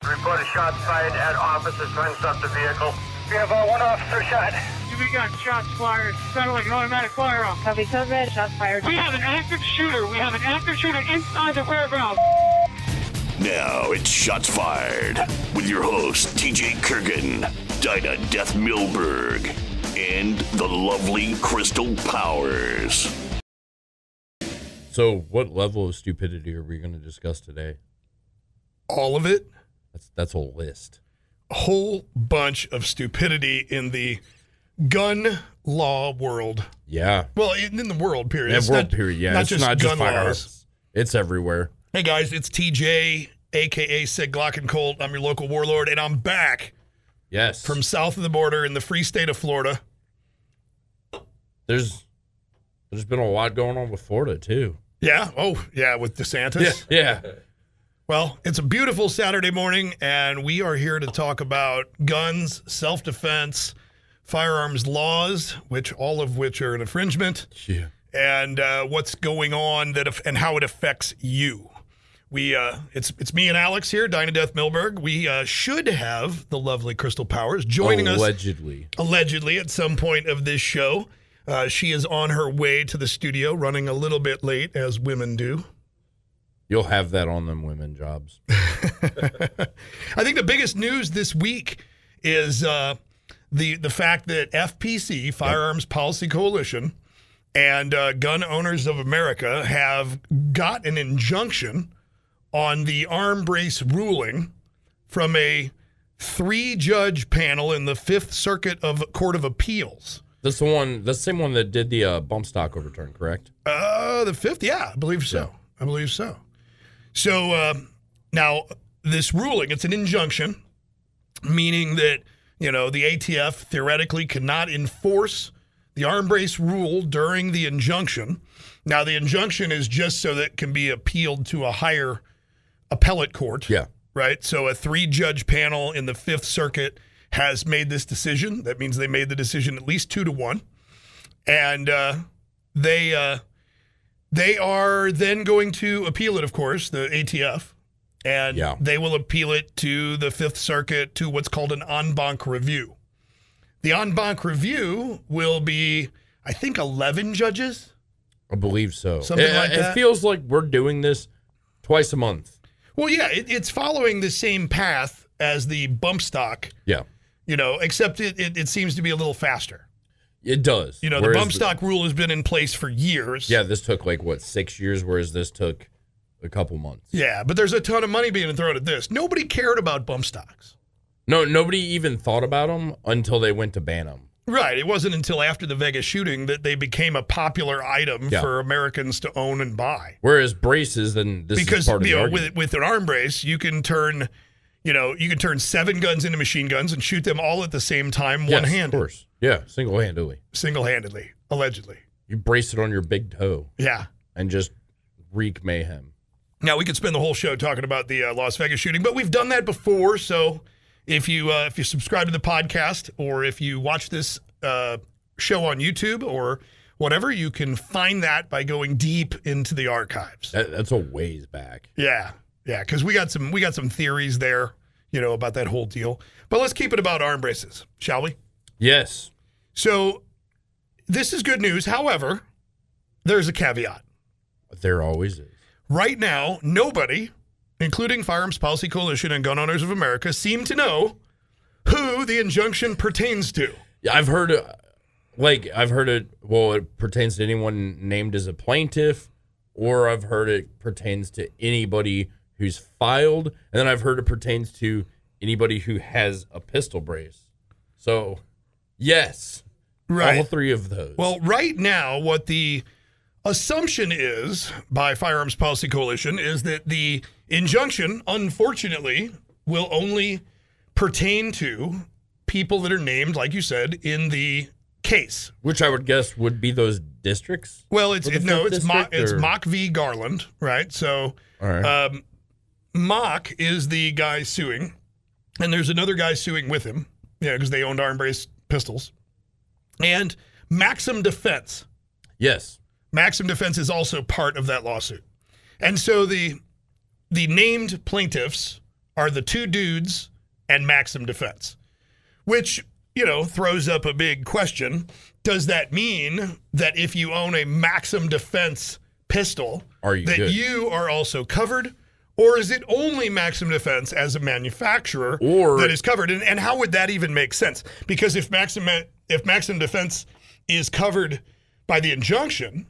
Report a shot fired at officers trying to stop the vehicle. We have one officer shot. We got shots fired. Sounded like an automatic firearm. Copy, code red, shots fired. We have an active shooter. We have an active shooter inside the warehouse. Now it's Shots Fired with your host, TJ Kirgin, Dinah Death Milberg, and the lovely Krystal Powers. So what level of stupidity are we going to discuss today? All of it. That's a list. A whole bunch of stupidity in the gun law world. Yeah. Well, in the world, period. Yeah, world, period. Yeah, Not it's just not just gun firearms. laws. It's everywhere. Hey, guys, it's TJ, a.k.a. Sig Glock and Colt. I'm your local warlord, and I'm back. Yes. From south of the border in the free state of Florida. There's been a lot going on with Florida, too. Yeah? Oh, yeah, with DeSantis? Yeah. Well, it's a beautiful Saturday morning, and we are here to talk about guns, self-defense, firearms laws, all of which are an infringement, and what's going on and how it affects you. It's me and Alex here, Dinah Death Milberg. We should have the lovely Krystal Powers joining us. Allegedly at some point of this show. She is on her way to the studio, running a little bit late, as women do. You'll have that on them women jobs. I think the biggest news this week is the fact that FPC, Firearms Policy Coalition, and Gun Owners of America have got an injunction on the arm brace ruling from a 3-judge panel in the Fifth Circuit of Court of Appeals. That's the same one that did the bump stock overturn, correct? The fifth, yeah, I believe so. Yeah. I believe so. So now this ruling, it's an injunction, meaning that, the ATF theoretically cannot enforce the arm brace rule during the injunction. Now, the injunction is just so that it can be appealed to a higher appellate court. Yeah. Right? So a 3-judge panel in the Fifth Circuit has made this decision. That means they made the decision at least 2-1. And they are then going to appeal it, of course, the ATF. And they will appeal it to the Fifth Circuit to what's called an en banc review. The en banc review will be, I think, 11 judges. I believe so. Something like that. It feels like we're doing this twice a month. Well, yeah, it's following the same path as the bump stock. Yeah. Except it seems to be a little faster. It does. The bump stock rule has been in place for years. Yeah, this took 6 years, whereas this took a couple months. Yeah, but there's a ton of money being thrown at this. Nobody cared about bump stocks. No, nobody even thought about them until they went to ban them. Right. It wasn't until after the Vegas shooting that they became a popular item for Americans to own and buy. Whereas braces, then this is part of the argument. With an arm brace, you can turn 7 guns into machine guns and shoot them all at the same time, one-handed. Of course. Yeah, single-handedly. Single-handedly, allegedly. You brace it on your big toe. Yeah. And just wreak mayhem. Now, we could spend the whole show talking about the Las Vegas shooting, but we've done that before, so if you subscribe to the podcast or if you watch this show on YouTube or whatever, you can find that by going deep into the archives. That's a ways back. Yeah, because we got some theories there, about that whole deal. But let's keep it about arm braces, shall we? Yes. So this is good news. However, there's a caveat. There always is. Right now, nobody, including Firearms Policy Coalition and Gun Owners of America, seem to know who the injunction pertains to. Yeah, I've heard it. Well, it pertains to anyone named as a plaintiff, or I've heard it pertains to anybody who's filed, and then I've heard it pertains to anybody who has a pistol brace. So, yes, right. All 3 of those. Well, right now, what the assumption is by Firearms Policy Coalition is that the injunction, unfortunately, will only pertain to people that are named, like you said, in the case. Which I would guess would be those districts? Well, it's Mock v. Garland, right? So all right. Mock is the guy suing, and there's another guy suing with him, because they owned arm brace pistols. And Maxim Defense. Yes. Maxim Defense is also part of that lawsuit. And so the named plaintiffs are the two dudes and Maxim Defense, which, throws up a big question. Does that mean that if you own a Maxim Defense pistol, you are also covered? Or is it only Maxim Defense as a manufacturer that is covered? And how would that even make sense? Because if Maxim Defense is covered by the injunction,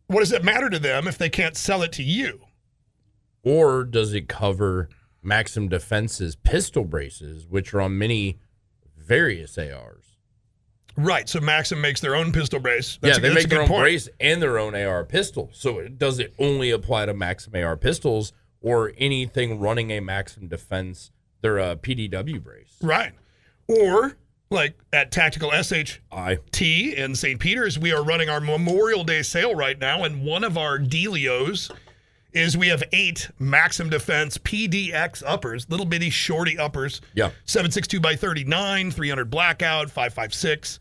what does it matter to them if they can't sell it to you? Or does it cover Maxim Defense's pistol braces, which are on many various ARs? Right, so Maxim makes their own pistol brace. They make their own brace and their own AR pistol. So does it only apply to Maxim AR pistols or anything running a Maxim Defense, their PDW brace? Right. Or, like at TacticalSht in St. Peter's, we are running our Memorial Day sale right now, and one of our dealios is we have 8 Maxim Defense PDX uppers, little bitty shorty uppers. Yeah. 7.62 by 39, 300 blackout, 5.56.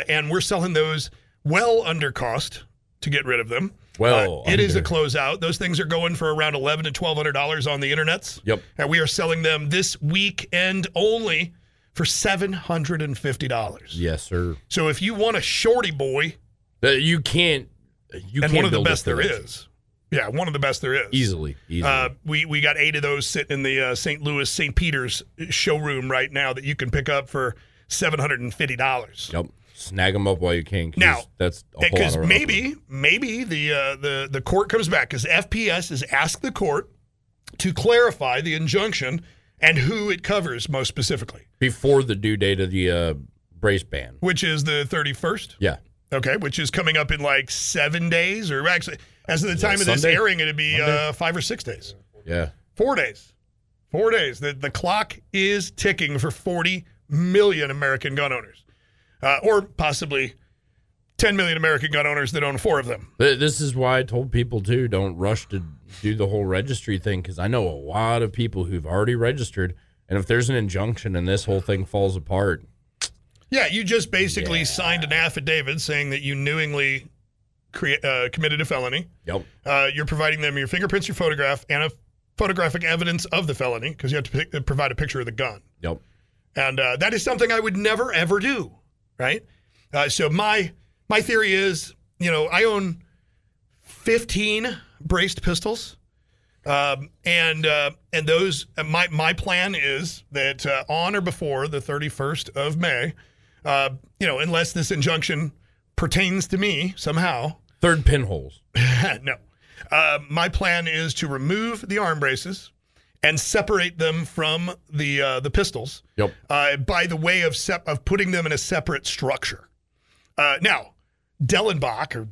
And we're selling those well under cost to get rid of them. It is a closeout. Those things are going for around $1,100 to $1,200 on the internets. Yep. And we are selling them this weekend only for $750. Yes, sir. So if you want a shorty boy, you can't. And one of the best there is. Yeah, one of the best there is. Easily. We got 8 of those sitting in the St. Louis, St. Peter's showroom right now that you can pick up for $750. Yep. Snag them up while you can. Now, that's a whole lot of maybe the court comes back because FPS has asked the court to clarify the injunction and who it covers most specifically. Before the due date of the brace ban. Which is the 31st? Yeah. Okay, which is coming up in like 7 days, or actually, as of the time of this airing, it'd be 5 or 6 days. Yeah. 4 days. 4 days. The clock is ticking for 40 million American gun owners. Or possibly 10 million American gun owners that own 4 of them. This is why I told people, too, don't rush to do the whole registry thing, because I know a lot of people who've already registered, and if there's an injunction and this whole thing falls apart. Yeah, you just basically signed an affidavit saying that you knowingly committed a felony. Yep. You're providing them your fingerprints, your photograph, and a photographic evidence of the felony, because you have to provide a picture of the gun. Yep. And that is something I would never, ever do, right? So my theory is, I own 15 braced pistols, and those. My plan is that on or before the 31st of May, unless this injunction pertains to me somehow. Third pinholes. No. My plan is to remove the arm braces and separate them from the pistols. Yep. By the way of putting them in a separate structure. Now, Dellenbach, or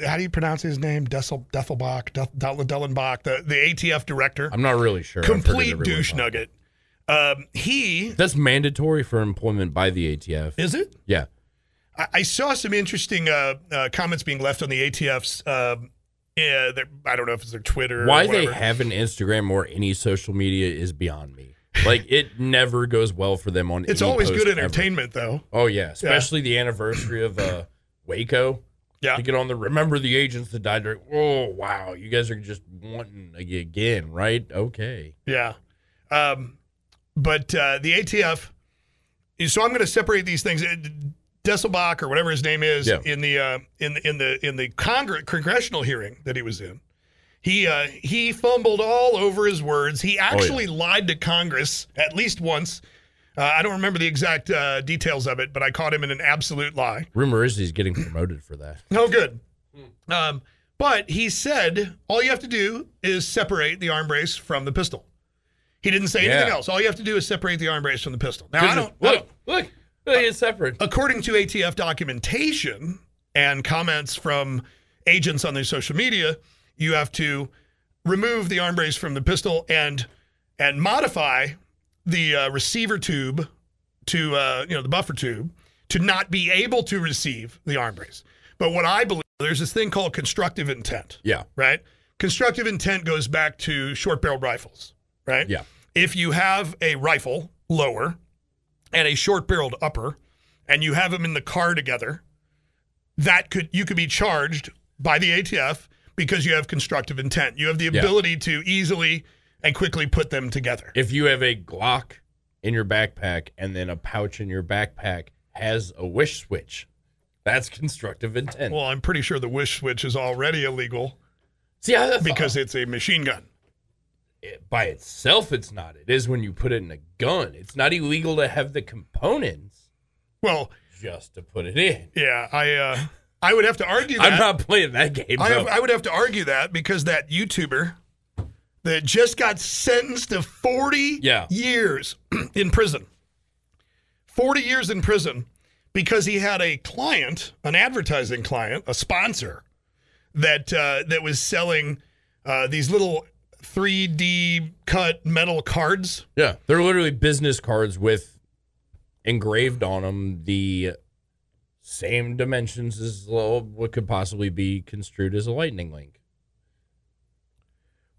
how do you pronounce his name? Dellenbach, the ATF director. I'm not really sure. Complete douche nugget. That's mandatory for employment by the ATF. Is it? Yeah. I saw some interesting comments being left on the ATF's. I don't know if it's their Twitter. Why they have an Instagram or any social media is beyond me. Like, it never goes well for them on. It's always good entertainment, though. Oh yeah, especially the anniversary of Waco. Yeah, to get on the remember the agents that died during. Oh wow, you guys are just wanting again, right? Okay. Yeah. But the ATF. So I'm going to separate these things. Desselbach, or whatever his name is, in the congressional hearing that he was in, he fumbled all over his words. He actually lied to Congress at least once. I don't remember the exact details of it, but I caught him in an absolute lie. Rumor is he's getting promoted for that. Oh, good. But he said all you have to do is separate the arm brace from the pistol. He didn't say anything else. All you have to do is separate the arm brace from the pistol. Now, Look, it's separate. According to ATF documentation and comments from agents on their social media, you have to remove the arm brace from the pistol and modify the receiver tube to the buffer tube to not be able to receive the arm brace. But what I believe, there's this thing called constructive intent. Yeah. Right? Constructive intent goes back to short-barreled rifles, right? Yeah. If you have a rifle lower and a short-barreled upper, and you have them in the car together, you could be charged by the ATF because you have constructive intent. You have the ability to easily and quickly put them together. If you have a Glock in your backpack and then a pouch in your backpack has a wish switch, that's constructive intent. Well, I'm pretty sure the wish switch is already illegal. See, because it's a machine gun. By itself, it's not. It is when you put it in a gun. It's not illegal to have the components. Well, just to put it in. Yeah, I would have to argue that. I'm not playing that game. I would have to argue that because that YouTuber that just got sentenced to 40 years in prison. 40 years in prison because he had a client, an advertising client, a sponsor, that was selling these little 3D cut metal cards. Yeah, they're literally business cards with engraved on them the same dimensions as what could possibly be construed as a lightning link.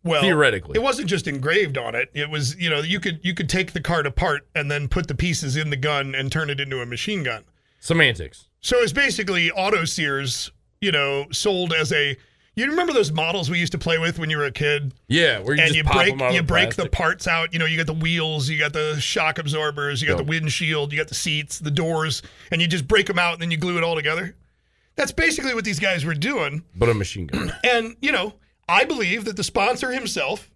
Well, theoretically, it wasn't just engraved on it. It was, you could take the card apart and then put the pieces in the gun and turn it into a machine gun. Semantics. So it's basically auto sears, sold as a. You remember those models we used to play with when you were a kid? Yeah, where you just pop them out you of break plastic. the parts out. You got the wheels, you got the shock absorbers, you got the windshield, you got the seats, the doors, and you just break them out and then you glue it all together. That's basically what these guys were doing. But a machine gun. And, I believe that the sponsor himself,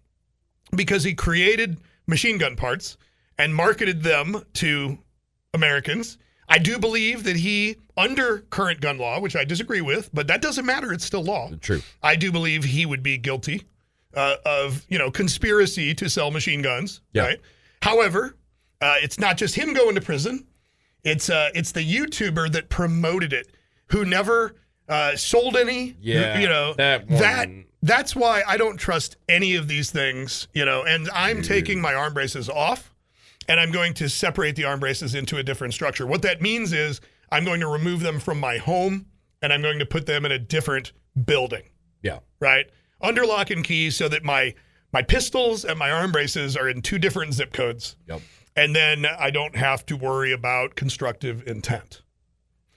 because he created machine gun parts and marketed them to Americans, I do believe that he, under current gun law, which I disagree with, but that doesn't matter. It's still law. True. I do believe he would be guilty of, conspiracy to sell machine guns. Yeah. Right. However, it's not just him going to prison. It's the YouTuber that promoted it, who never sold any. Yeah. That's why I don't trust any of these things. And I'm taking my arm braces off. And I'm going to separate the arm braces into a different structure. What that means is I'm going to remove them from my home, and I'm going to put them in a different building. Yeah. Right? Under lock and key so that my pistols and my arm braces are in two different zip codes. Yep. And then I don't have to worry about constructive intent.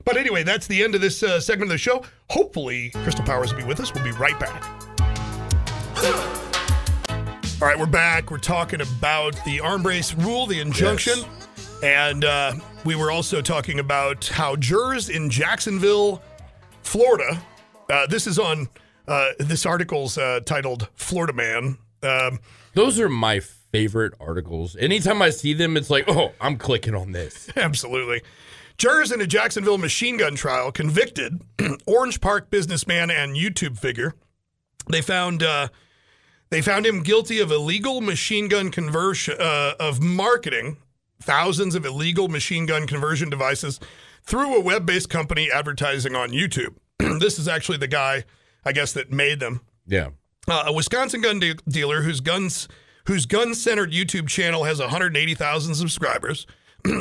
But anyway, that's the end of this segment of the show. Hopefully, Krystal Powers will be with us. We'll be right back. All right, we're back. We're talking about the arm brace rule, the injunction. Yes. And we were also talking about how jurors in Jacksonville, Florida, this is on this article's titled Florida Man. Those are my favorite articles. Anytime I see them, it's like, oh, I'm clicking on this. Absolutely. Jurors in a Jacksonville machine gun trial convicted Orange Park businessman and YouTube figure. They found him guilty of illegal machine gun conversion, of marketing thousands of illegal machine gun conversion devices through a web-based company advertising on YouTube. This is actually the guy, I guess, that made them. Yeah. A Wisconsin gun dealer whose gun-centered YouTube channel has 180,000 subscribers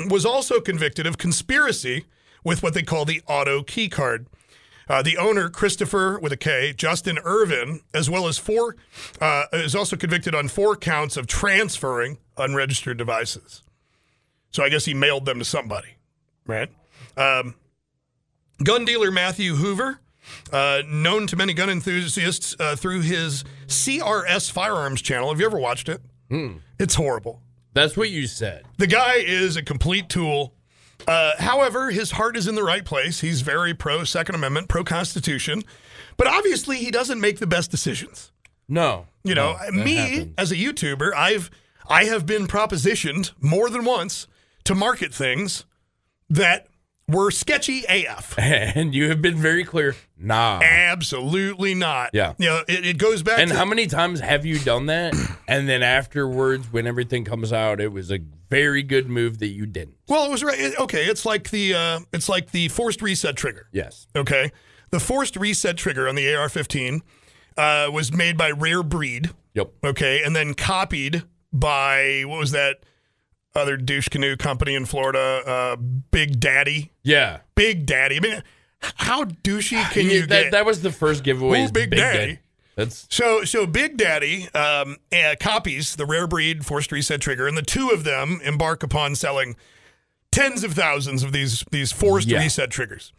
was also convicted of conspiracy with what they call the auto key card. The owner, Christopher with a K, Justin Irvin, as well as is also convicted on 4 counts of transferring unregistered devices. So I guess he mailed them to somebody, right? Gun dealer Matthew Hoover, known to many gun enthusiasts through his CRS Firearms channel. Have you ever watched it? It's horrible. That's what you said. The guy is a complete tool. However, his heart is in the right place. He's very pro-Second Amendment, pro-Constitution. But obviously, he doesn't make the best decisions. No. Me, as a YouTuber, I have been propositioned more than once to market things that were sketchy AF. And you have been very clear, nah. Absolutely not. Yeah. It goes back and to... how many times have you done that? And then afterwards, when everything comes out, it was a very good move that you didn't. Well, it was right. Okay, it's like the forced reset trigger. Yes. Okay. The forced reset trigger on the AR-15 was made by Rare Breed. Yep. Okay, and then copied by, what was that other douche canoe company in Florida? Big Daddy. Yeah. Big Daddy. I mean, how douchey can you get? That was the first giveaway. Ooh, Big Daddy. That's So Big Daddy copies the Rare Breed forced reset trigger, and the two of them embark upon selling tens of thousands of these forced reset triggers.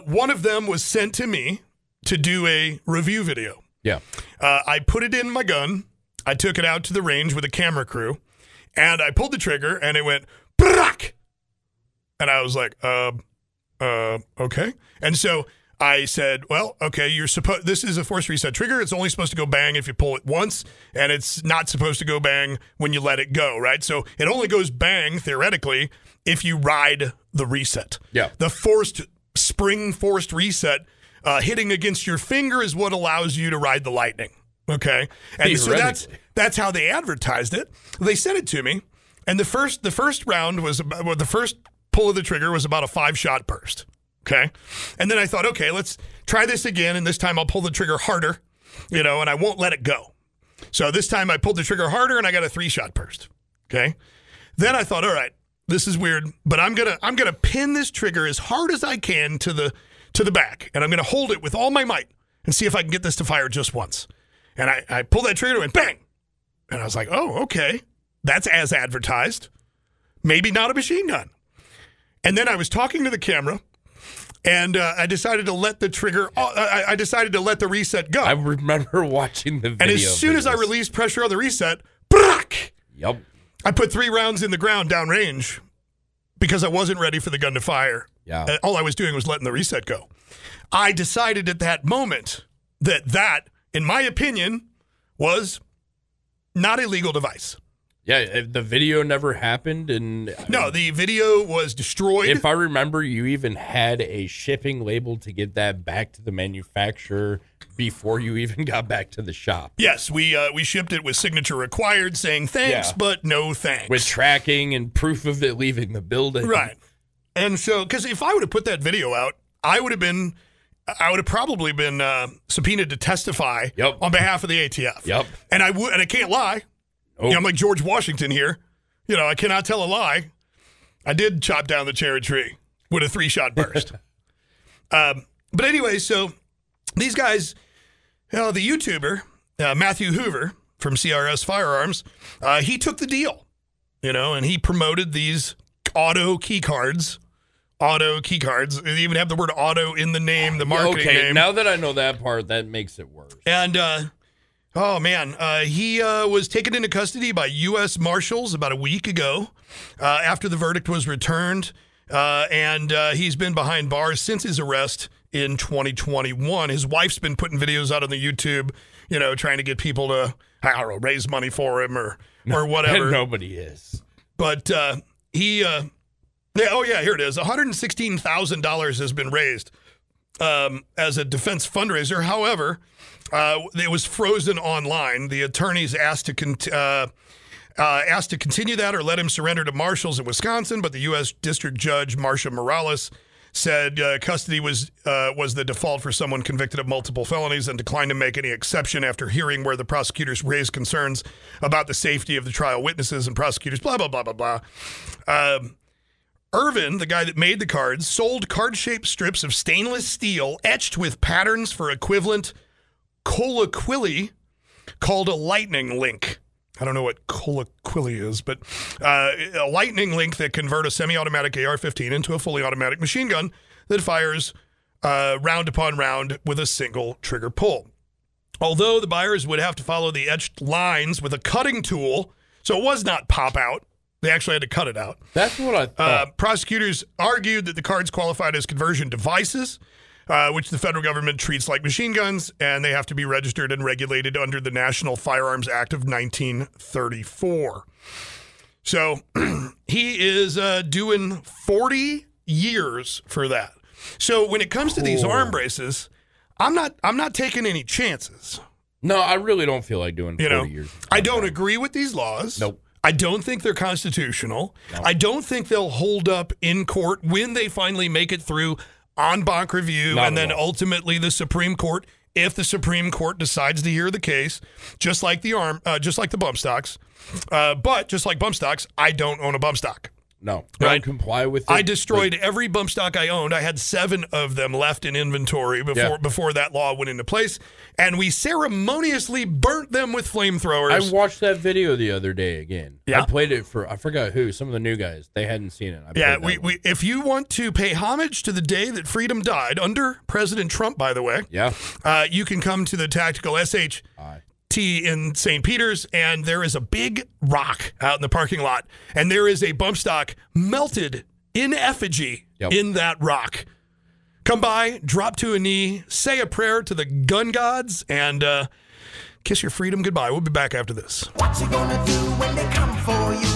One of them was sent to me to do a review video. Yeah. I put it in my gun, I took it out to the range with a camera crew, and I pulled the trigger, and it went, "Brack!" And I was like, okay. And so I said, well, okay, this is a force reset trigger. It's only supposed to go bang if you pull it once, and it's not supposed to go bang when you let it go, right? So it only goes bang, theoretically, if you ride the reset. Yeah. The spring-forced reset hitting against your finger is what allows you to ride the lightning, okay? And so that's how they advertised it. They sent it to me, and the first round was the first pull of the trigger was about a 5-shot burst. Okay. And then I thought, okay, let's try this again. And this time I'll pull the trigger harder, and I won't let it go. So this time I pulled the trigger harder and I got a 3-shot burst. Okay. Then I thought, all right, this is weird, but I'm going to pin this trigger as hard as I can to the back. And I'm going to hold it with all my might and see if I can get this to fire just once. And I pulled that trigger and went bang. And I was like, oh, okay. That's as advertised. Maybe not a machine gun. And then I was talking to the camera, and I decided to let the trigger. I decided to let the reset go. I remember watching the video. And as soon as I released pressure on the reset, brack! Yep. I put 3 rounds in the ground downrange because I wasn't ready for the gun to fire. Yeah. All I was doing was letting the reset go. I decided at that moment that, in my opinion, was not a legal device. Yeah, the video never happened, and no, the video was destroyed. If I remember, you even had a shipping label to get that back to the manufacturer before you even got back to the shop. Yes, we shipped it with signature required, saying thanks, but no thanks. With tracking and proof of it leaving the building. Right. And so, because if I would have put that video out, I would have probably been subpoenaed to testify on behalf of the ATF. Yep. And I can't lie. Oh. I'm like George Washington here. I cannot tell a lie. I did chop down the cherry tree with a 3-shot burst. But anyway, so these guys, the YouTuber, Matthew Hoover from CRS Firearms, he took the deal, and he promoted these auto key cards. They even have the word auto in the name, the marketing name. Okay, now that I know that part, that makes it worse. And, oh, man, he was taken into custody by U.S. Marshals about a week ago after the verdict was returned, and he's been behind bars since his arrest in 2021. His wife's been putting videos out on the YouTube, trying to get people to, I don't know, raise money for him or whatever. Nobody is. But here it is. $116,000 has been raised as a defense fundraiser. However, it was frozen online. The attorneys asked to continue that or let him surrender to marshals in Wisconsin, but the U.S. District Judge Marcia Morales said custody was the default for someone convicted of multiple felonies and declined to make any exception after hearing where the prosecutors raised concerns about the safety of the trial witnesses and prosecutors, blah, blah, blah, blah, blah. Irvin, the guy that made the cards, sold card-shaped strips of stainless steel etched with patterns for equivalent colloquially called a lightning link. I don't know what colloquially is, but a lightning link that convert a semi-automatic AR-15 into a fully automatic machine gun that fires round upon round with a single trigger pull. Although the buyers would have to follow the etched lines with a cutting tool, so it was not pop out. They actually had to cut it out. That's what I thought. Prosecutors argued that the cards qualified as conversion devices, which the federal government treats like machine guns, and they have to be registered and regulated under the National Firearms Act of 1934. So he is doing 40 years for that. So when it comes to these arm braces, I'm not taking any chances. No, I really don't feel like doing 40 years. I don't agree with these laws. Nope. I don't think they're constitutional. No. I don't think they'll hold up in court when they finally make it through en banc review and then ultimately the Supreme Court, if the Supreme Court decides to hear the case, just like the bump stocks. But just like bump stocks, I don't own a bump stock. No, don't comply with it. I destroyed every bump stock I owned. I had 7 of them left in inventory before that law went into place, and we ceremoniously burnt them with flamethrowers. I watched that video the other day again. Yeah. I played it for, I forgot who, some of the new guys. They hadn't seen it. If you want to pay homage to the day that freedom died, under President Trump, by the way, you can come to the Tactical SH in St. Peter's, and there is a big rock out in the parking lot, and there is a bump stock melted in effigy in that rock. Come by, drop to a knee, say a prayer to the gun gods, and kiss your freedom goodbye. We'll be back after this. What you gonna do when they come for you?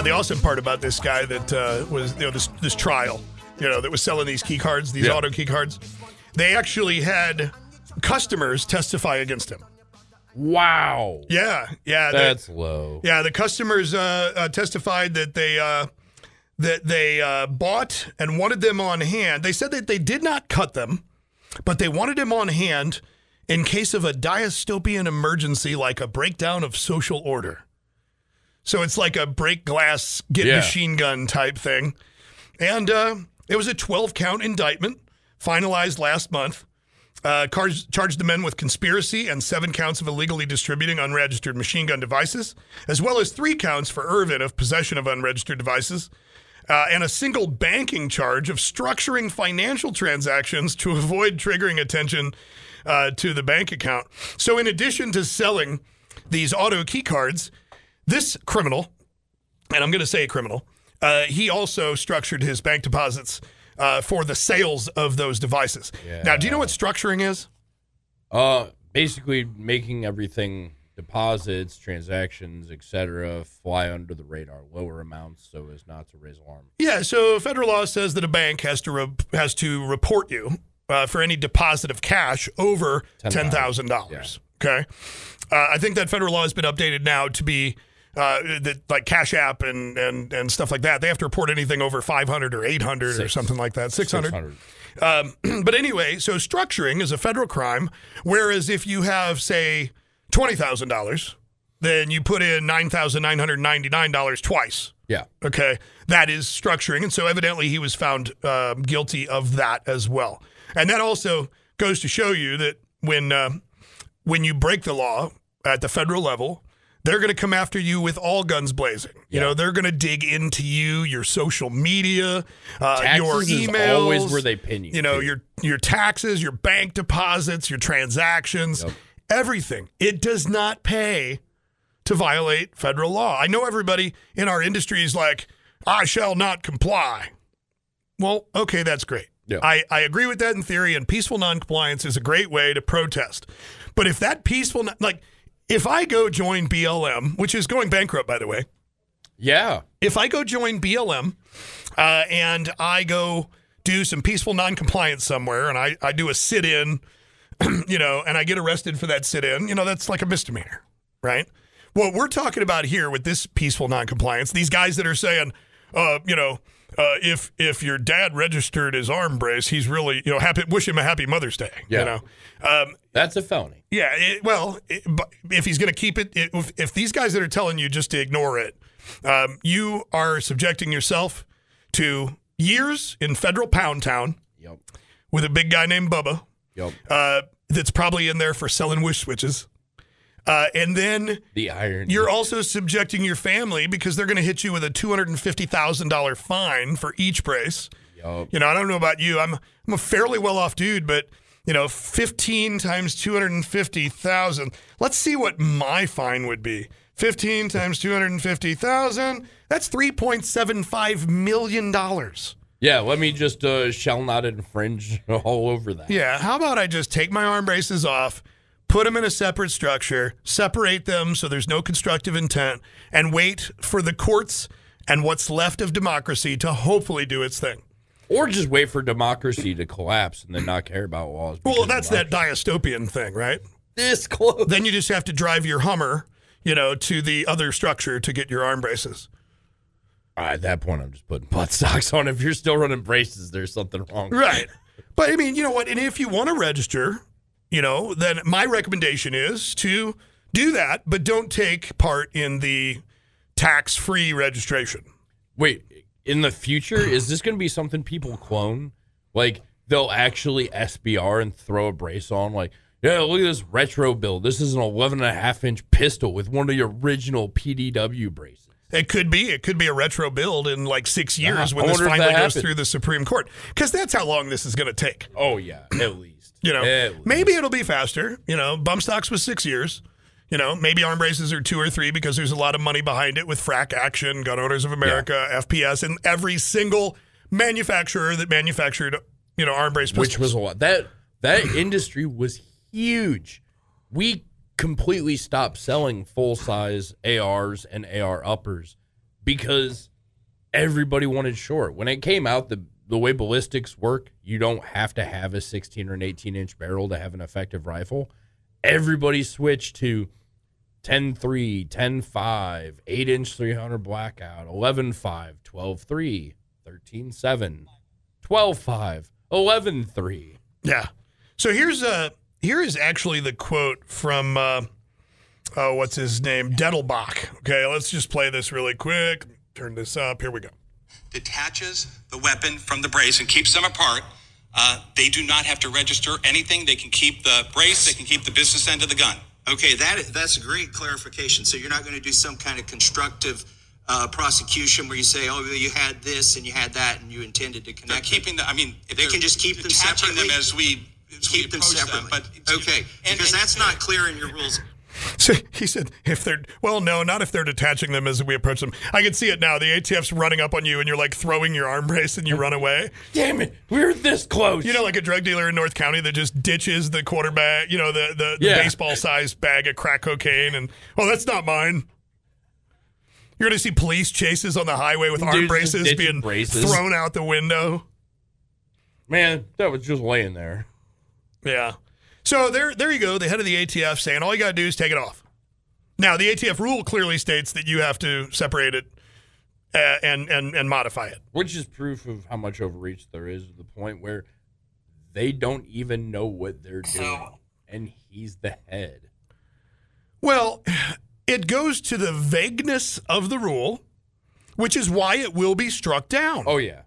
The awesome part about this guy that was, this trial, that was selling these key cards, these auto key cards, they actually had customers testify against him. Wow. Yeah. That's low. Yeah, the customers testified that they bought and wanted them on hand. They said that they did not cut them, but they wanted them on hand in case of a dystopian emergency, like a breakdown of social order. So it's like a break glass, get machine gun type thing. And it was a 12-count indictment finalized last month. Charged the men with conspiracy and 7 counts of illegally distributing unregistered machine gun devices, as well as 3 counts for Irvin of possession of unregistered devices, and a single banking charge of structuring financial transactions to avoid triggering attention to the bank account. So in addition to selling these auto key cards, this criminal, and I'm going to say criminal, he also structured his bank deposits for the sales of those devices. Yeah. Now, do you know what structuring is? Basically making everything, deposits, transactions, etc., fly under the radar, lower amounts so as not to raise alarm. Yeah, so federal law says that a bank has to report you for any deposit of cash over $10,000. Yeah. Okay, I think that federal law has been updated now to be that, like Cash App and stuff like that. They have to report anything over 500 or 800 or something like that. 600. But anyway, so structuring is a federal crime, whereas if you have, say, $20,000, then you put in $9,999 twice. Yeah. Okay. That is structuring. And so evidently he was found guilty of that as well. And that also goes to show you that when you break the law at the federal level, they're going to come after you with all guns blazing. You know, they're going to dig into you, your social media, your emails. Is always where they pin you. You know, your taxes, your bank deposits, your transactions, everything. It does not pay to violate federal law. I know everybody in our industry is like, I shall not comply. Well, okay, that's great. Yeah. I agree with that in theory, and peaceful noncompliance is a great way to protest. But if that peaceful, if I go join BLM, which is going bankrupt, by the way. Yeah. If I go join BLM and I go do some peaceful noncompliance somewhere and I do a sit-in, and I get arrested for that sit-in, that's like a misdemeanor, right? What we're talking about here with this peaceful noncompliance, these guys that are saying, if your dad registered his arm brace, he's really, happy. Wish him a happy Mother's Day. Yeah. That's a felony. Yeah. If he's going to keep it, if these guys that are telling you just to ignore it, you are subjecting yourself to years in federal pound town. Yep. With a big guy named Bubba. Yep. That's probably in there for selling wish switches. And then the irony. You're also subjecting your family because they're going to hit you with a $250,000 fine for each brace. Yep. I don't know about you. I'm a fairly well-off dude, but 15 times 250,000. Let's see what my fine would be. 15 times 250,000. That's $3.75 million. Yeah, let me just shall not infringe all over that. Yeah, how about I just take my arm braces off, put them in a separate structure, separate them so there's no constructive intent, and wait for the courts and what's left of democracy to hopefully do its thing. Or just wait for democracy to collapse and then not care about laws. Well, that's that dystopian thing, right? This close. Then you just have to drive your Hummer, to the other structure to get your arm braces. At that point, I'm just putting butt stocks on. If you're still running braces, there's something wrong. Right. But, I mean, you know what? And if you want to register, then my recommendation is to do that, but don't take part in the tax-free registration. Wait, in the future, is this going to be something people clone? Like, they'll actually SBR and throw a brace on? Like, yeah, look at this retro build. This is an 11.5-inch pistol with one of the original PDW braces. It could be. It could be a retro build in like 6 years when this finally goes through the Supreme Court. Because that's how long this is going to take. Oh, yeah, at least. Maybe it'll be faster. Bump stocks was 6 years. You know, maybe arm braces are 2 or 3 because there's a lot of money behind it with Frac Action, Gun Owners of America, FPS, and every single manufacturer that manufactured, arm brace pistols. Which was a lot. That industry was huge. We completely stopped selling full-size ARs and AR uppers because everybody wanted short. When it came out, the way ballistics work, you don't have to have a 16 or an 18-inch barrel to have an effective rifle. Everybody switched to 10.3, 10.5, 8-inch 300 blackout, 11.5, 12.3, 13.7, 12.5, 11.3. Yeah. So here is actually the quote from what's his name, Dettelbach. Okay, let's just play this really quick. Turn this up. Here we go. Detaches the weapon from the brace and keeps them apart. They do not have to register anything. They can keep the brace. They can keep the business end of the gun. Okay, that's a great clarification. So you're not going to do some kind of constructive prosecution where you say, oh, you had this and you had that and you intended to connect. They're keeping them. I mean, they can just keep them detaching separately. them as we Keep them separately. But okay, because that's not clear in your rules. So he said, no, not if they're detaching them as we approach them. I can see it now. The ATF's running up on you and you're like throwing your arm brace and you run away. Damn it, we're this close. Like a drug dealer in North County that just ditches the quarterback, the baseball-sized bag of crack cocaine and, that's not mine. You're going to see police chases on the highway with arm braces being thrown out the window. Man, that was just laying there. Yeah. So there you go, the head of the ATF saying all you got to do is take it off. Now, the ATF rule clearly states that you have to separate it and modify it. Which is proof of how much overreach there is to the point where they don't even know what they're doing. And he's the head. Well, it goes to the vagueness of the rule, which is why it will be struck down. Oh, yeah.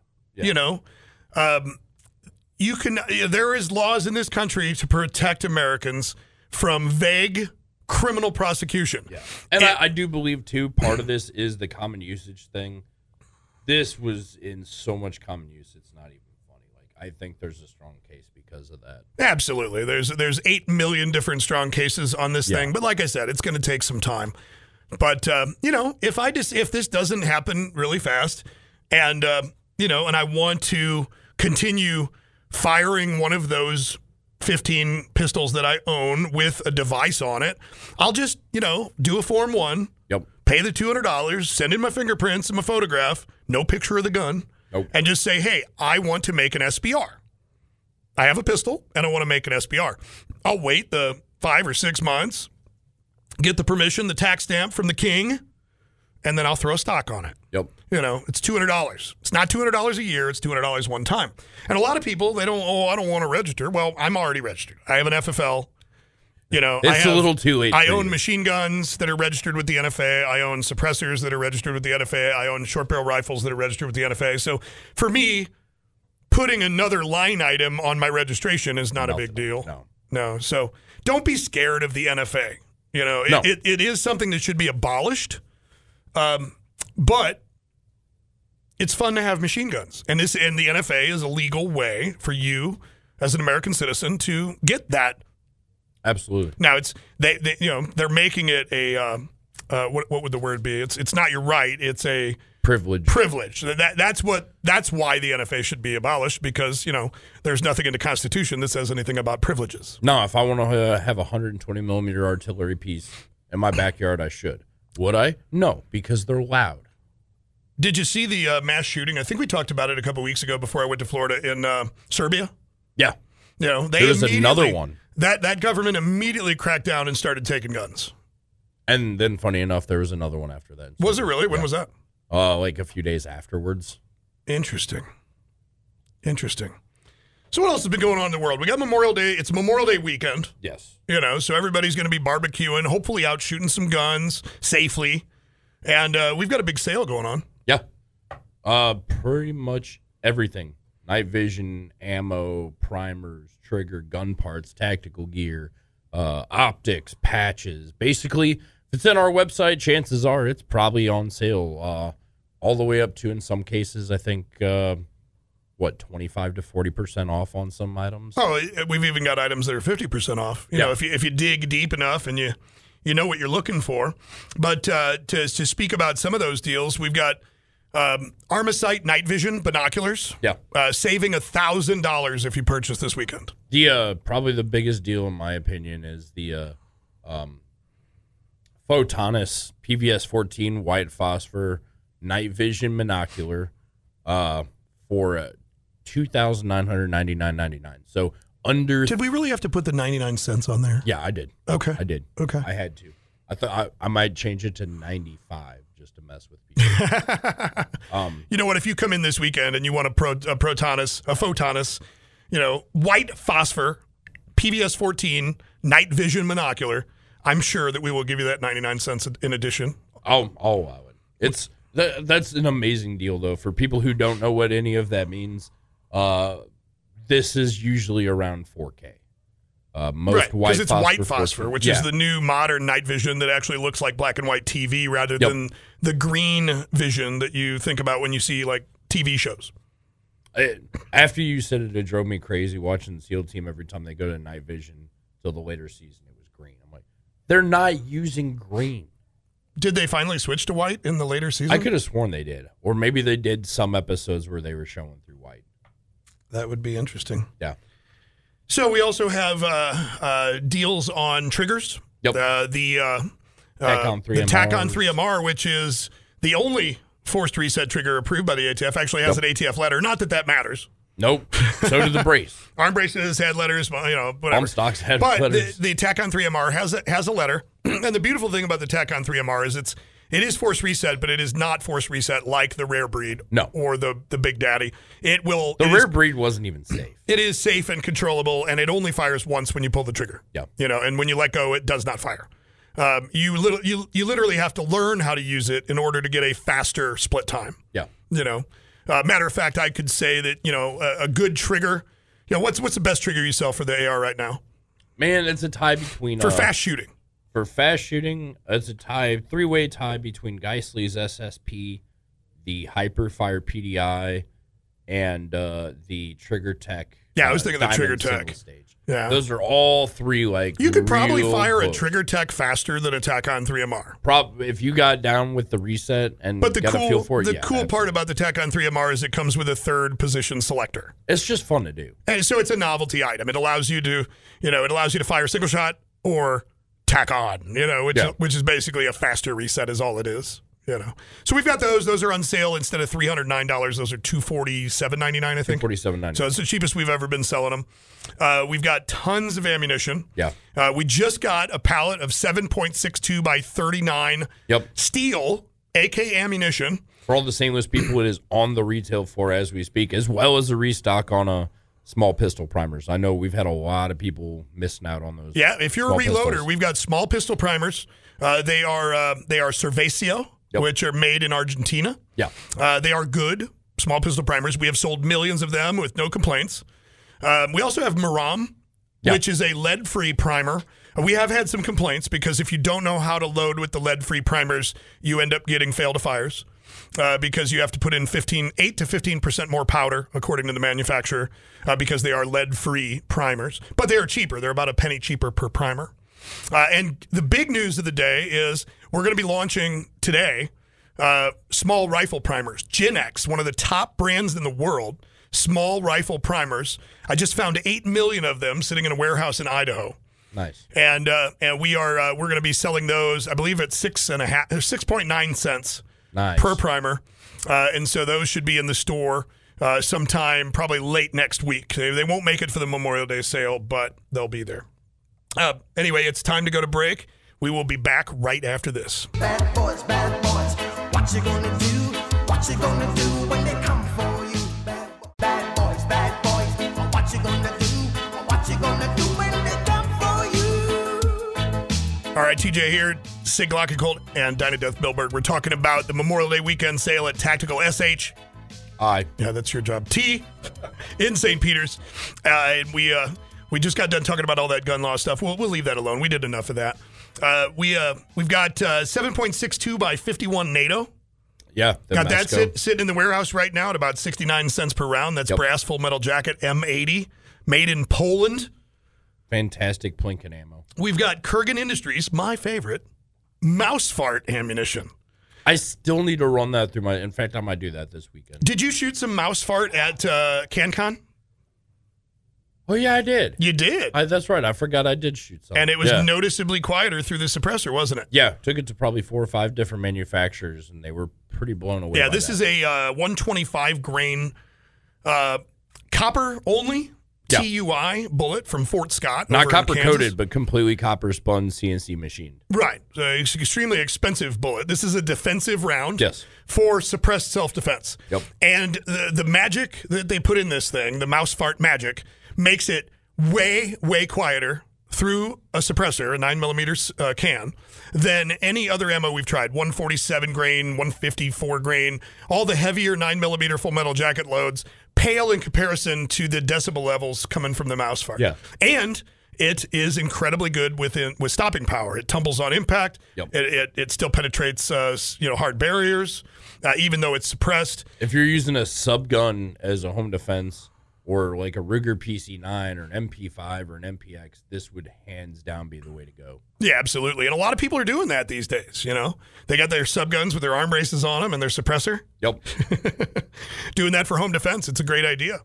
There is laws in this country to protect Americans from vague criminal prosecution. Yeah. And I do believe, too, part of this is the common usage thing. This was in so much common use, it's not even funny. I think there's a strong case because of that. Absolutely. There's 8 million different strong cases on this thing. But like I said, it's going to take some time. But, if this doesn't happen really fast and, and I want to continue firing one of those 15 pistols that I own with a device on it, I'll just, do a Form 1, pay the $200, send in my fingerprints and my photograph, no picture of the gun, and just say, hey, I want to make an SBR. I have a pistol, and I want to make an SBR. I'll wait the 5 or 6 months, get the permission, the tax stamp from the king, and then I'll throw stock on it. It's $200. It's not $200 a year. It's $200 one time. And a lot of people, I don't want to register. Well, I'm already registered. I have an FFL. It's a little too late. I own machine guns that are registered with the NFA. I own suppressors that are registered with the NFA. I own short barrel rifles that are registered with the NFA. So for me, putting another line item on my registration is not a big deal. No. So don't be scared of the NFA. It is something that should be abolished. But it's fun to have machine guns, and the NFA is a legal way for you as an American citizen to get that. Absolutely. Now they're making it a what would the word be? It's not your right. It's a privilege. That's why the NFA should be abolished, because there's nothing in the Constitution that says anything about privileges. No, if I want to have a 120 millimeter artillery piece in my backyard, I should. Would I? No, because they're loud. Did you see the mass shooting? I think we talked about it a couple weeks ago before I went to Florida in Serbia. Yeah. There was another one. That government immediately cracked down and started taking guns. And then, funny enough, there was another one after that. Was it really? When was that? Like a few days afterwards. Interesting. So what else has been going on in the world? We got Memorial Day. It's Memorial Day weekend. Yes. So everybody's going to be barbecuing, hopefully out shooting some guns safely. And we've got a big sale going on. Yeah. Pretty much everything. Night vision, ammo, primers, trigger, gun parts, tactical gear, optics, patches. Basically, if it's in our website, chances are it's probably on sale. All the way up to, in some cases, I think, 25 to 40% off on some items. Oh, we've even got items that are 50% off. You know, if you dig deep enough and you you know what you're looking for. But to speak about some of those deals, we've got Armasight night vision binoculars. Yeah. Saving $1,000 if you purchase this weekend. Probably the biggest deal, in my opinion, is the Photonis PVS 14 white phosphor night vision binocular for $2,999.99. So under. Did we really have to put the 99 cents on there? Yeah, I did. Okay. I did. Okay. I had to. I thought I might change it to 95 just to mess with people. You know what? If you come in this weekend and you want a Photonis, white phosphor PVS 14 night vision binocular, I'm sure that we will give you that 99 cents in addition. I'll allow it. That's an amazing deal, though. For people who don't know what any of that means, this is usually around 4K. Most white because it's white phosphor, which is the new modern night vision that actually looks like black and white TV rather than the green vision that you think about when you see like TV shows. After you said it drove me crazy watching the SEAL team every time they go to night vision till the later season. It was green. I'm like, they're not using green. Did they finally switch to white in the later season? I could have sworn they did. Or maybe they did some episodes where they were showing through white. That would be interesting. Yeah. So we also have deals on triggers. Yep. The TAC-on 3MR. The TAC-on 3MR, which is the only forced reset trigger approved by the ATF, actually has an ATF letter. Not that matters. Nope. So did the brace. Arm braces had letters, whatever. Arm stocks had But letters. the TAC-on 3MR has a letter. And the beautiful thing about the TAC-on 3MR is it is force reset, but it is not force reset like the rare breed or the Big Daddy. The rare breed wasn't even safe. It is safe and controllable, and it only fires once when you pull the trigger. Yeah. And when you let go, it does not fire. You literally have to learn how to use it in order to get a faster split time. Yeah. Matter of fact, I could say that, a good trigger, what's the best trigger you sell for the AR right now? Man, it's a tie between... For fast shooting. For fast shooting, it's a three-way tie between Geissele's SSP, the Hyperfire PDI, and the Trigger Tech. Yeah, I was thinking the Trigger Tech. Yeah. Those are all three, you could probably fire a Trigger Tech faster than a TAC-on 3MR. If you got down with the reset and got a feel for it, the cool part about the TAC-on 3MR is it comes with a third position selector. It's just fun to do. And so it's a novelty item. It allows you to, fire single shot or tack on, which is basically a faster reset is all it is. So we've got those. Those are on sale instead of $309. Those are $247.99, I think. $247.99. So it's the cheapest we've ever been selling them. We've got tons of ammunition. Yeah. We just got a pallet of 7.62 by 39 steel AK ammunition. For all the St. Louis people, it is on the retail floor as we speak, as well as a restock on small pistol primers. I know we've had a lot of people missing out on those. Yeah, if you're a reloader, we've got small pistol primers. They are Cervasio. Which are made in Argentina. Yeah. They are good small pistol primers. We have sold millions of them with no complaints. We also have Maram, which is a lead-free primer. We have had some complaints because if you don't know how to load with the lead-free primers, you end up getting fail-to-fires because you have to put in 8 to 15% more powder, according to the manufacturer, because they are lead-free primers. But they are cheaper. They're about a penny cheaper per primer. And the big news of the day is we're going to be launching today small rifle primers. Ginex, one of the top brands in the world, small rifle primers. I just found 8 million of them sitting in a warehouse in Idaho. Nice. And we're going to be selling those, I believe, at 6.9 cents per primer. And so those should be in the store sometime probably late next week. They won't make it for the Memorial Day sale, but they'll be there. Anyway, it's time to go to break. We will be back right after this. Bad boys, what you gonna do? What you gonna do when they come for you? Bad boys, what you gonna do? What you gonna do when they come for you? All right, TJ here, Sig, Lock and Colt, and Dyna Death Millberg. We're talking about the Memorial Day weekend sale at TacticalSht. Aye. Yeah, that's your job. T in St. Peter's. And we just got done talking about all that gun law stuff. We'll leave that alone. We did enough of that. We've got 7.62 by 51 NATO. Yeah. Got that sitting in the warehouse right now at about 69 cents per round. That's brass full metal jacket M80, made in Poland. Fantastic Plinken ammo. We've got Kirgin Industries, my favorite, mouse fart ammunition. I still need to run that through in fact, I might do that this weekend. Did you shoot some mouse fart at CanCon? Oh, yeah, I did. You did? That's right. I forgot I did shoot some. And it was noticeably quieter through the suppressor, wasn't it? Yeah. Took it to probably 4 or 5 different manufacturers, and they were pretty blown away. Yeah, this is a 125 grain copper only TUI bullet from Fort Scott. Not copper coated, but completely copper spun CNC machined. Right. So it's an extremely expensive bullet. This is a defensive round for suppressed self-defense. Yep. And the magic that they put in this thing, the mouse fart magic, makes it way, way quieter through a suppressor, a 9mm can, than any other ammo we've tried. 147 grain, 154 grain, all the heavier 9mm full metal jacket loads pale in comparison to the decibel levels coming from the mouse fart. Yeah. And it is incredibly good with stopping power. It tumbles on impact. Yep. It still penetrates hard barriers, even though it's suppressed. If you're using a sub gun as a home defense, or like a Ruger PC9 or an MP5 or an MPX, this would hands down be the way to go. Yeah, absolutely. And a lot of people are doing that these days, They got their subguns with their arm braces on them and their suppressor. Yep. Doing that for home defense. It's a great idea.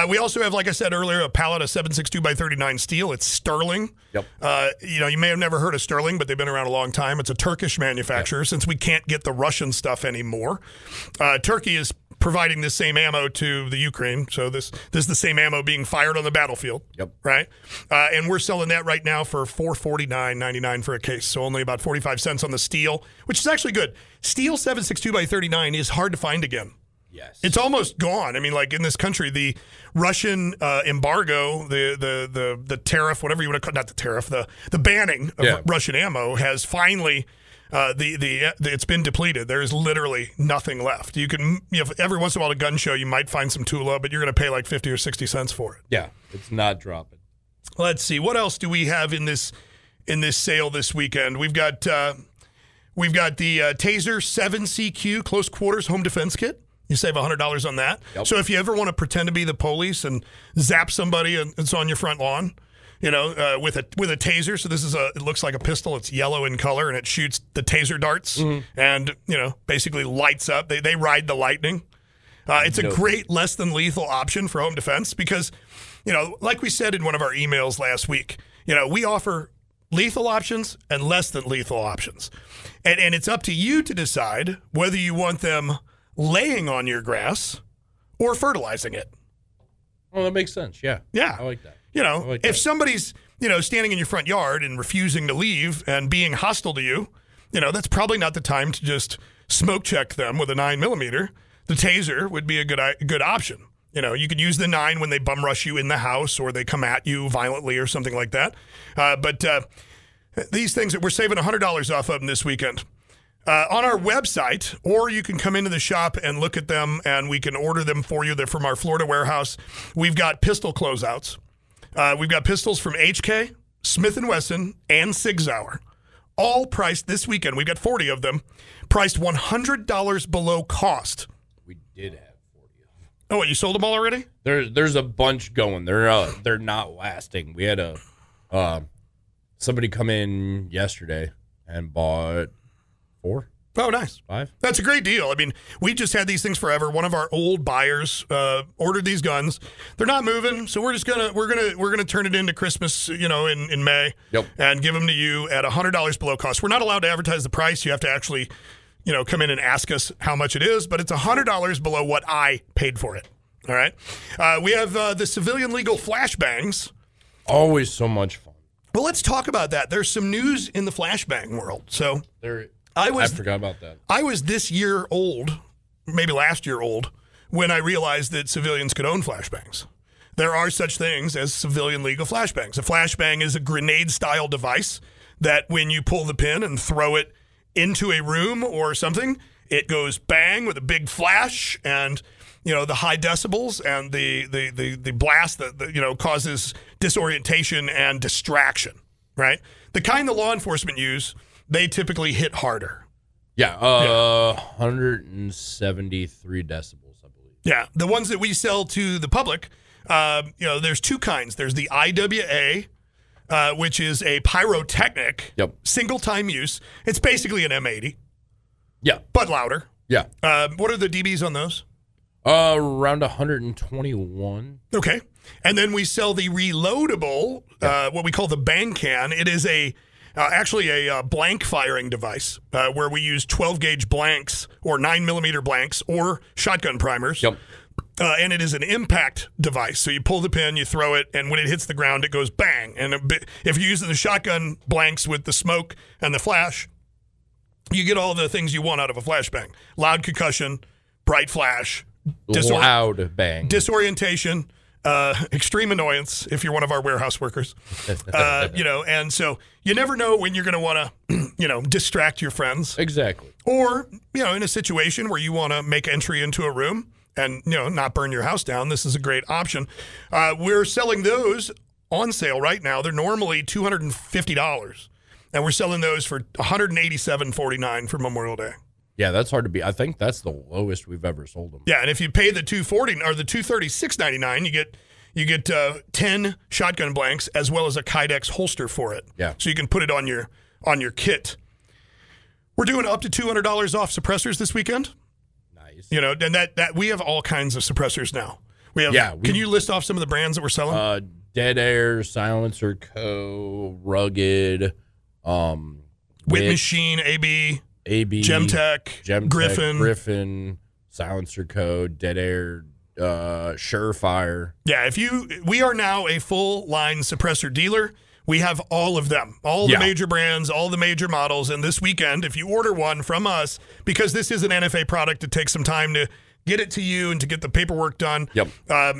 We also have, like I said earlier, a pallet of 7.62x39 steel. It's Sterling. Yep. You may have never heard of Sterling, but they've been around a long time. It's a Turkish manufacturer since we can't get the Russian stuff anymore. Turkey is providing this same ammo to the Ukraine. So this is the same ammo being fired on the battlefield. Yep. Right? And we're selling that right now for $449.99 for a case. So only about 45 cents on the steel, which is actually good. Steel 7.62x39 is hard to find again. Yes. It's almost gone. I mean, like in this country, the Russian embargo, the tariff, whatever you want to call it, not the tariff, the banning of Russian ammo has finally it's been depleted. There is literally nothing left. You can, every once in a while at a gun show, you might find some Tula, but you're going to pay like 50 or 60 cents for it. Yeah, it's not dropping. Let's see. What else do we have in this sale this weekend? We've got the Taser 7CQ Close Quarters Home Defense Kit. You save $100 on that. Yep. So if you ever want to pretend to be the police and zap somebody and it's on your front lawn, with a taser. So this is it looks like a pistol. It's yellow in color and it shoots the taser darts and basically lights up. They ride the lightning. It's a great less than lethal option for home defense because, like we said in one of our emails last week, we offer lethal options and less than lethal options, and it's up to you to decide whether you want them laying on your grass or fertilizing it. Oh, that makes sense. Yeah. I like that. If somebody's, standing in your front yard and refusing to leave and being hostile to you, that's probably not the time to just smoke check them with a 9mm. The taser would be a good option. You could use the 9 when they bum rush you in the house or they come at you violently or something like that. But these things that we're saving $100 off of them this weekend. On our website, or you can come into the shop and look at them and we can order them for you. They're from our Florida warehouse. We've got pistol closeouts. We've got pistols from HK, Smith & Wesson, and Sig Sauer. All priced this weekend. We've got 40 of them, priced $100 below cost. We did have 40 of them. Oh, what, you sold them all already? There's a bunch going. They're not lasting. We had somebody come in yesterday and bought 4. Oh, nice. 5. That's a great deal. I mean, we just had these things forever. One of our old buyers ordered these guns. They're not moving, so we're gonna turn it into Christmas, in May. Yep. And give them to you at $100 below cost. We're not allowed to advertise the price. You have to actually, come in and ask us how much it is, but it's $100 below what I paid for it. All right. We have the civilian legal flashbangs. Always so much fun. Well, let's talk about that. There's some news in the flashbang world. So I forgot about that. I was this year old, maybe last year old, when I realized that civilians could own flashbangs. There are such things as civilian legal flashbangs. A flashbang is a grenade-style device that when you pull the pin and throw it into a room or something, it goes bang with a big flash and, the high decibels and the blast that causes disorientation and distraction, right? The kind that law enforcement use, they typically hit harder. Yeah, 173 decibels, I believe. Yeah, the ones that we sell to the public, there's 2 kinds. There's the IWA which is a pyrotechnic, single-time use. It's basically an M80. Yeah. But louder. Yeah. What are the dBs on those? Around 121. Okay. And then we sell the reloadable, what we call the bang can. It is actually a blank firing device where we use 12-gauge blanks or 9mm blanks or shotgun primers. Yep. And it is an impact device. So you pull the pin, you throw it, and when it hits the ground, it goes bang. And if you're using the shotgun blanks with the smoke and the flash, you get all the things you want out of a flashbang. Loud concussion, bright flash, loud bang, disorientation, extreme annoyance if you're one of our warehouse workers. And so you never know when you're going to want to, distract your friends. Exactly. Or, in a situation where you want to make entry into a room and, not burn your house down, this is a great option. We're selling those on sale right now. They're normally $250. And we're selling those for $187.49 for Memorial Day. Yeah, that's hard to beat. I think that's the lowest we've ever sold them. Yeah, and if you pay the $240 or the $236.99, you get 10 shotgun blanks as well as a Kydex holster for it. Yeah, so you can put it on your kit. We're doing up to $200 off suppressors this weekend. Nice. And that we have all kinds of suppressors now. We have. Can you list off some of the brands that we're selling? Dead Air, Silencer Co., Rugged. Wit Machine, AB, Gemtech, Griffin, Silencer Code, Dead Air, Surefire. Yeah, we are now a full line suppressor dealer. We have all of them, all the major brands, all the major models. And this weekend, if you order one from us, because this is an NFA product, it takes some time to get it to you and to get the paperwork done. Yep.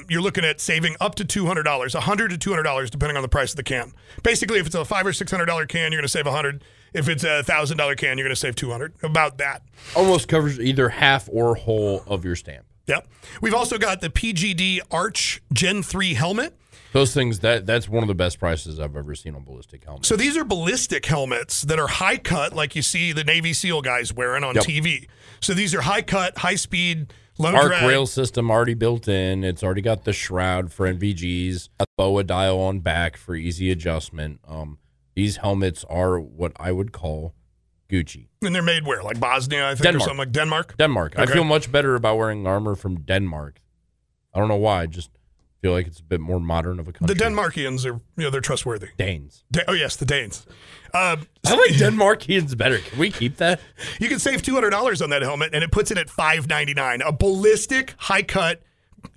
You're looking at saving up to $200, $100 to $200, depending on the price of the can. Basically, if it's a $500 or $600 can, you're going to save $100. If it's a $1,000 can, you're going to save $200. About that. Almost covers either half or whole of your stamp. Yep. We've also got the PGD Arch Gen 3 helmet. Those things, that's one of the best prices I've ever seen on ballistic helmets. So these are ballistic helmets that are high cut, like you see the Navy SEAL guys wearing on TV. So these are high cut, high speed, low arc drag. rail system already built in. It's already got the shroud for NVGs, a BOA dial on back for easy adjustment. These helmets are what I would call Gucci. And they're made where? Like Bosnia, I think, Denmark. or something like Denmark? Denmark. Okay. I feel much better about wearing armor from Denmark. I don't know why. I just feel like it's a bit more modern of a country. The Denmarkians are, they're trustworthy. Danes. Oh, yes, the Danes. I like Denmarkians better. Can we keep that? You can save $200 on that helmet, and it puts it at $599. A ballistic, high-cut,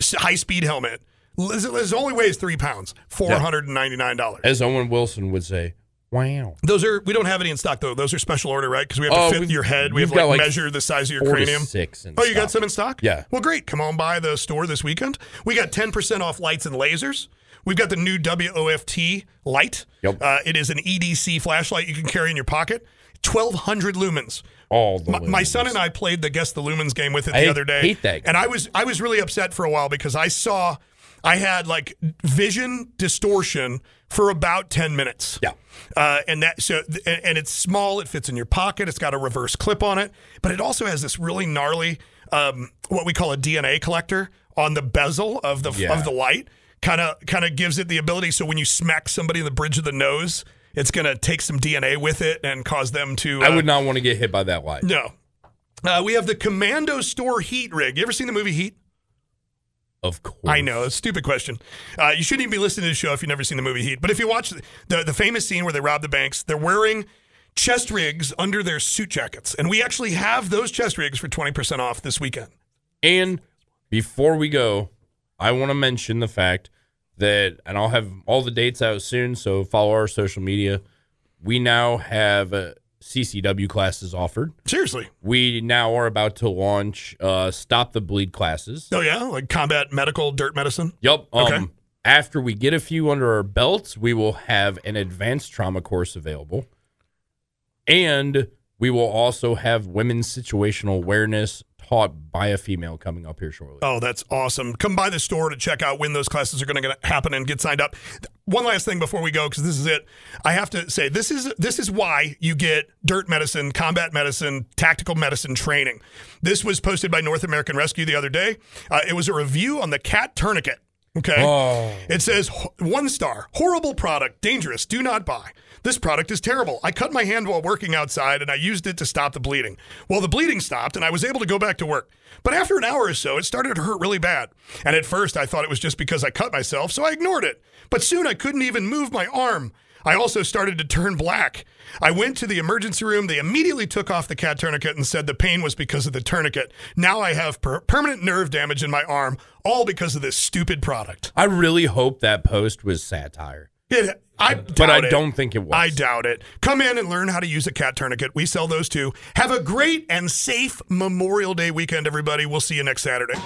high-speed helmet. It only weighs 3 pounds. $499. As Owen Wilson would say, wow. We don't have any in stock, though. Those are special order, right? Because we have to fit your head. We have to measure the size of your cranium. 6 in you stock. got some in stock? Yeah. Well, great. Come on by the store this weekend. We got 10% off lights and lasers. We've got the new WOFT light. Yep. It is an EDC flashlight you can carry in your pocket. 1,200 lumens. All the lumens. My son and I played the Guess the Lumens game with it the other day. I hate that game. And I was really upset for a while because I had like vision distortion for about 10 minutes. Yeah. And it's small, it fits in your pocket, it's got a reverse clip on it, but it also has this really gnarly what we call a DNA collector on the bezel of the light. Kind of gives it the ability so when you smack somebody in the bridge of the nose, it's going to take some DNA with it and cause them to I would not want to get hit by that light. No. We have the Commando Store Heat Rig. You ever seen the movie Heat? Of course. I know, it's a stupid question. You shouldn't even be listening to the show if you've never seen the movie Heat. But if you watch the famous scene where they rob the banks, they're wearing chest rigs under their suit jackets. And we actually have those chest rigs for 20% off this weekend. And before we go, I want to mention the fact that, and I'll have all the dates out soon, so follow our social media. We now have CCW classes offered. Seriously? We now are about to launch Stop the Bleed classes. Oh, yeah? Like combat medical, dirt medicine? Yep. Okay. After we get a few under our belts, we will have an advanced trauma course available. And we will also have women's situational awareness taught by a female coming up here shortly. Oh, that's awesome. Come by the store to check out when those classes are going to happen and get signed up. One last thing before we go, because this is it. I have to say, this is why you get dirt medicine, combat medicine, tactical medicine training. This was posted by North American Rescue the other day. It was a review on the CAT tourniquet. Okay. Oh. It says 1 star, horrible product, dangerous, do not buy. This product is terrible. I cut my hand while working outside and I used it to stop the bleeding. Well, the bleeding stopped and I was able to go back to work. But after an hour or so, it started to hurt really bad. And at first I thought it was just because I cut myself, so I ignored it. But soon I couldn't even move my arm. I also started to turn black. I went to the emergency room. They immediately took off the cat tourniquet and said the pain was because of the tourniquet. Now I have permanent nerve damage in my arm, all because of this stupid product. I really hope that post was satire. I don't think it was. I doubt it. Come in and learn how to use a cat tourniquet. We sell those too. Have a great and safe Memorial Day weekend, everybody. We'll see you next Saturday.